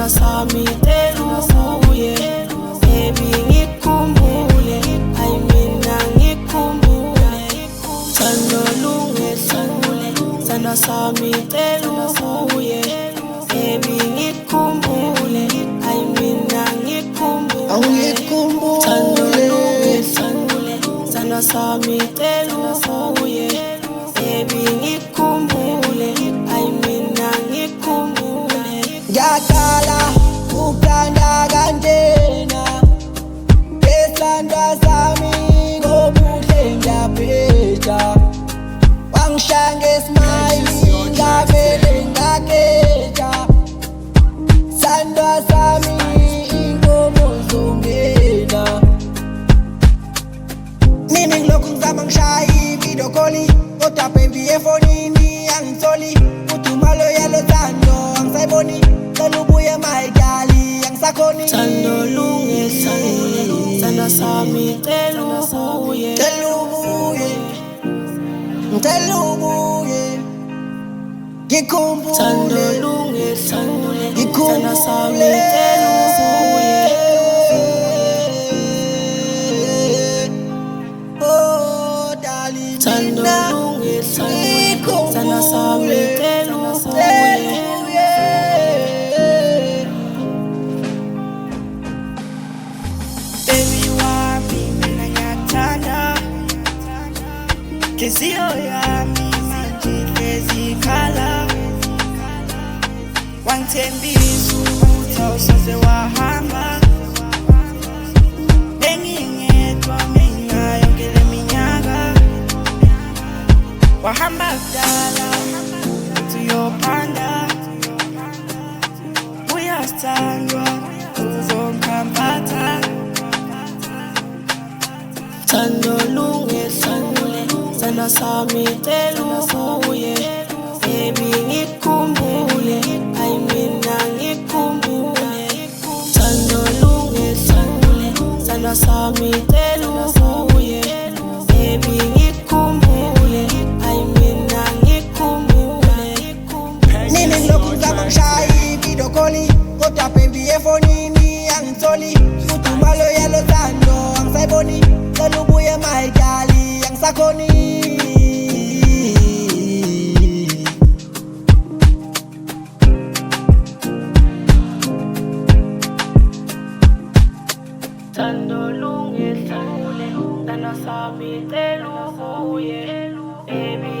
Sami telubuye, baby ngikhumbule, ay mina ngikhumbule. Thando lungesule, sana sami telubuye, baby ngikhumbule, ay mina ngikhumbule. Thando lungesule, sana sami telubuye, baby ngikhumbule, ay mina ngikhumbule. Ngiyaqala ukuthanda kanjena, isandla sami ngobuhle ngiyaphetha. Wangishaya ngesmile ngavele ngakhetha. Sandla sami inkomo zongena. Nini ngilokhu ngizama ngishaya i-video call, kodwa baby efonini angitholi. Uthumalo yalo thando angisayiboni, cela ubuye my darling angisakhoni. Thando lungesule, sana sami telubuye, Cela ubuye, ngicela ubuye, ngikhumbule. Thando lungesule, Ngikhumbule. sana sami telubuye. Oh darling, Thando mina lungesule, ngikhumbule. sana sami telubuye. Baby wami mina ngiyakuthanda, inhliziyo yami manje ihlezi ikhala. Wangithembisa ukuthi awusoze wahamba, bengingedwa mina yonke le minyaka. Wahamba kudala uthi uyophanda, uyasithandwa uzongiphatha. Thando lungesule, sana sami telubuye, baby ngikhumbule, ay mina ngikhumbule. Thando lungesule, sana sami telubuye, baby ngikhumbule, ay mina ngikhumbule. Nini ngilokhu ngizama ngishaya i-video call, kodwa baby efonini angitholi. Uthumalo yalo thando angisayiboni, cela ubuye my darling angisakhoni. Thando lungesule, sana sami telubuye, baby